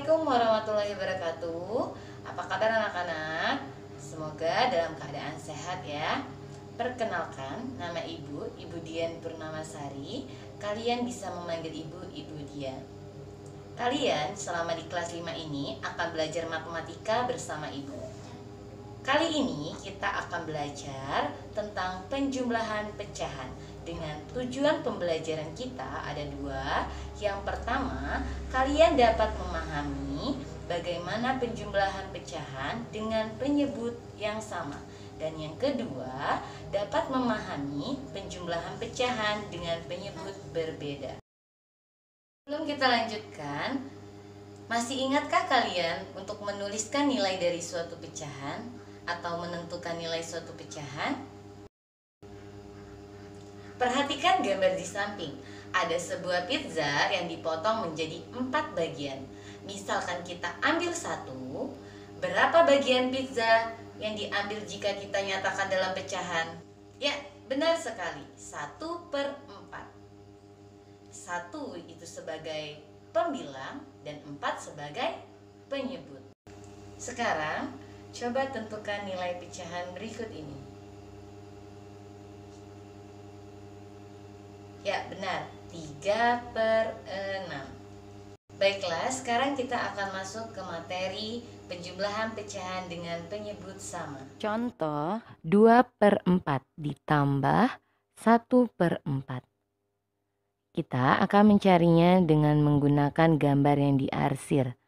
Assalamualaikum warahmatullahi wabarakatuh. Apa kabar anak-anak? Semoga dalam keadaan sehat ya. Perkenalkan, nama Ibu Dian Purnamasari. Kalian bisa memanggil Ibu Dian. Kalian selama di kelas 5 ini akan belajar matematika bersama Ibu. Kali ini kita akan belajar tentang penjumlahan pecahan. Dengan tujuan pembelajaran kita ada dua. Yang pertama, kalian dapat memahami bagaimana penjumlahan pecahan dengan penyebut yang sama. Dan yang kedua, dapat memahami penjumlahan pecahan dengan penyebut berbeda. Sebelum kita lanjutkan, masih ingatkah kalian untuk menuliskan nilai dari suatu pecahan atau menentukan nilai suatu pecahan? Perhatikan gambar di samping. Ada sebuah pizza yang dipotong menjadi 4 bagian. Misalkan kita ambil satu, berapa bagian pizza yang diambil jika kita nyatakan dalam pecahan? Ya, benar sekali, 1/4. 1 itu sebagai pembilang dan 4 sebagai penyebut. Sekarang, coba tentukan nilai pecahan berikut ini. Ya, benar, 3/6. Baiklah, sekarang kita akan masuk ke materi penjumlahan pecahan dengan penyebut sama. Contoh 2/4 ditambah 1/4. Kita akan mencarinya dengan menggunakan gambar yang diarsir.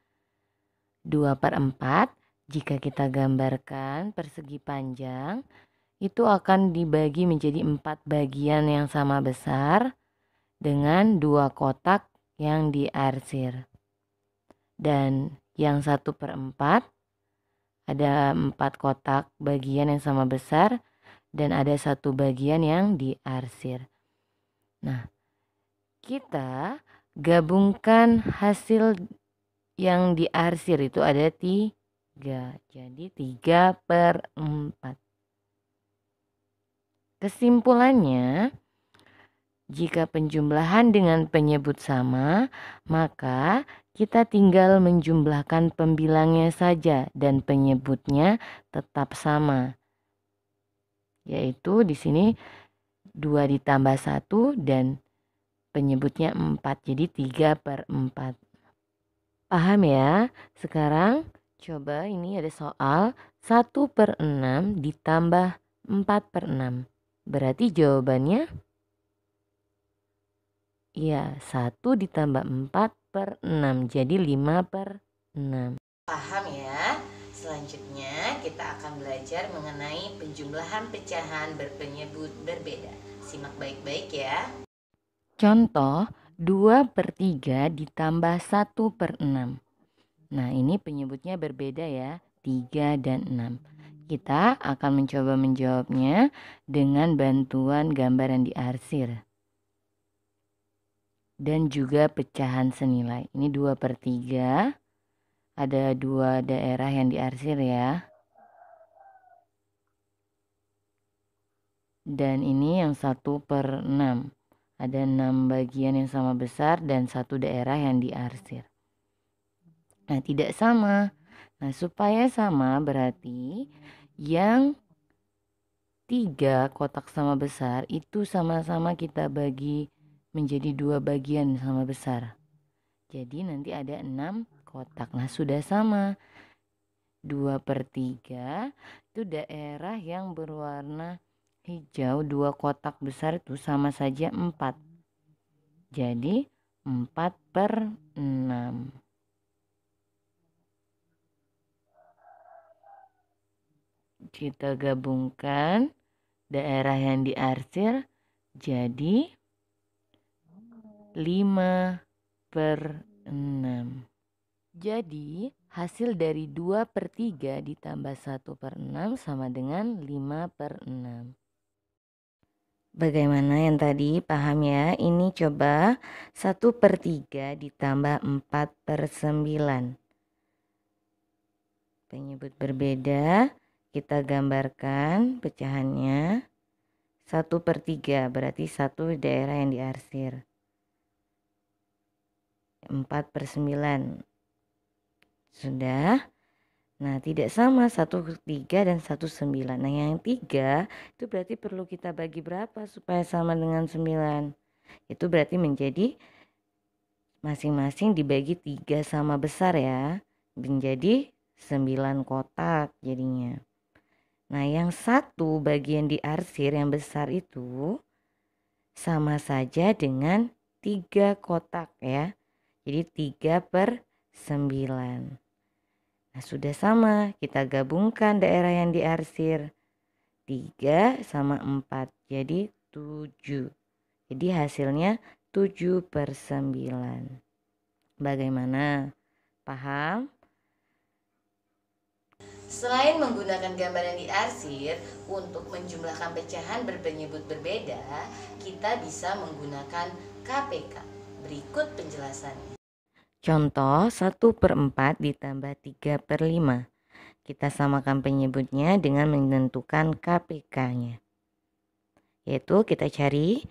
2/4 jika kita gambarkan persegi panjang, itu akan dibagi menjadi 4 bagian yang sama besar dengan 2 kotak yang diarsir. Dan yang 1/4 ada 4 kotak bagian yang sama besar dan ada 1 bagian yang diarsir. Nah, kita gabungkan hasil yang diarsir itu ada 3. Jadi 3/4. Kesimpulannya, jika penjumlahan dengan penyebut sama, maka kita tinggal menjumlahkan pembilangnya saja dan penyebutnya tetap sama. Yaitu di sini 2 ditambah 1 dan penyebutnya 4, jadi 3/4. Paham ya? Sekarang coba ini ada soal 1/6 ditambah 4/6. Berarti jawabannya ya 1 ditambah 4/6, jadi 5/6. Paham ya? Selanjutnya kita akan belajar mengenai penjumlahan pecahan berpenyebut berbeda. Simak baik-baik ya. Contoh 2/3 ditambah 1/6. Nah, ini penyebutnya berbeda ya, 3 dan 6. Kita akan mencoba menjawabnya dengan bantuan gambar yang diarsir dan juga pecahan senilai. Ini 2/3, ada 2 daerah yang diarsir ya. Dan ini yang 1/6, ada 6 bagian yang sama besar dan 1 daerah yang diarsir. Nah, tidak sama. Nah, supaya sama berarti yang 3 kotak sama besar itu sama-sama kita bagi menjadi 2 bagian sama besar. Jadi nanti ada 6 kotak. Nah, sudah sama. 2/3 itu daerah yang berwarna hijau, 2 kotak besar itu sama saja 4. Jadi 4/6. Kita gabungkan daerah yang diarsir jadi 5/6. Jadi hasil dari 2/3 ditambah 1/6 sama dengan 5/6. Bagaimana yang tadi, paham ya? Ini coba 1/3 ditambah 4/9. Penyebut berbeda, kita gambarkan pecahannya. 1/3 berarti 1 daerah yang diarsir. 4/9 Sudah. Nah, tidak sama 1,3 dan 1,9. Nah, yang 3 itu berarti perlu kita bagi berapa supaya sama dengan 9? Itu berarti menjadi masing-masing dibagi 3 sama besar ya. Menjadi 9 kotak jadinya. Nah, yang 1 bagian diarsir yang besar itu sama saja dengan 3 kotak ya. Jadi 3/9. Nah, sudah sama, kita gabungkan daerah yang diarsir. 3 sama 4, jadi 7. Jadi hasilnya 7/9. Bagaimana? Paham? Selain menggunakan gambar yang diarsir untuk menjumlahkan pecahan berpenyebut berbeda, kita bisa menggunakan KPK. Berikut penjelasannya. Contoh 1/4 ditambah 3/5. Kita samakan penyebutnya dengan menentukan KPK-nya. Yaitu kita cari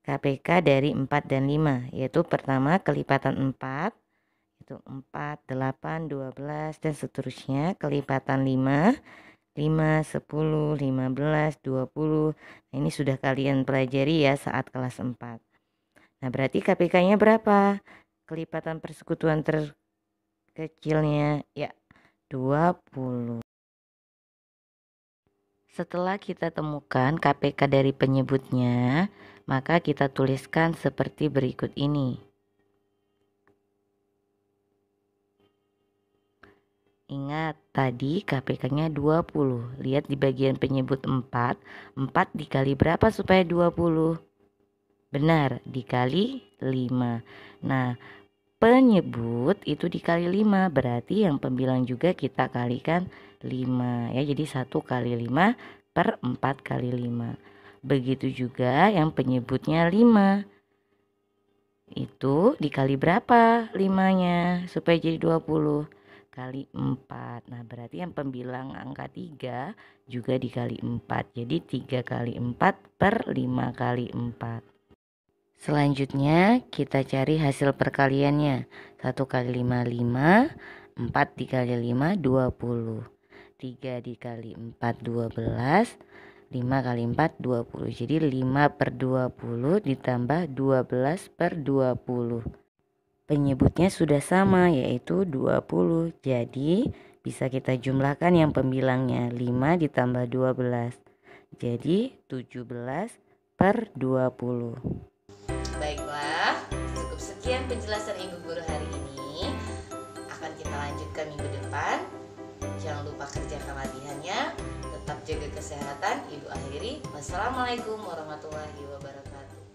KPK dari 4 dan 5. Yaitu pertama kelipatan 4. Itu 4, 8, 12 dan seterusnya. Kelipatan 5, 5, 10, 15, 20. Nah, ini sudah kalian pelajari ya saat kelas 4. Nah, berarti KPK-nya berapa? Kelipatan persekutuan terkecilnya ya 20. Setelah kita temukan KPK dari penyebutnya, maka kita tuliskan seperti berikut ini. Ingat, tadi KPK-nya 20. Lihat di bagian penyebut 4. 4 dikali berapa supaya 20? Benar, dikali 5. Nah, penyebut itu dikali 5, berarti yang pembilang juga kita kalikan 5 ya. Jadi 1 kali 5 per 4 kali 5. Begitu juga yang penyebutnya 5. Itu dikali berapa 5-nya supaya jadi 20? Kali 4. Nah, berarti yang pembilang angka 3 juga dikali 4. Jadi 3 kali 4 per 5 kali 4. Selanjutnya kita cari hasil perkaliannya. 1 kali 5, 5. 4 dikali 5, 20. 3 dikali 4, 12. 5 kali 4, 20. Jadi 5/20 ditambah 12/20. Penyebutnya sudah sama, yaitu 20. Jadi bisa kita jumlahkan yang pembilangnya 5 ditambah 12. Jadi 17/20. Baiklah, cukup sekian penjelasan Ibu Guru hari ini. Akan kita lanjutkan minggu depan. Jangan lupa kerjakan latihannya. Tetap jaga kesehatan. Ibu akhiri. Wassalamualaikum warahmatullahi wabarakatuh.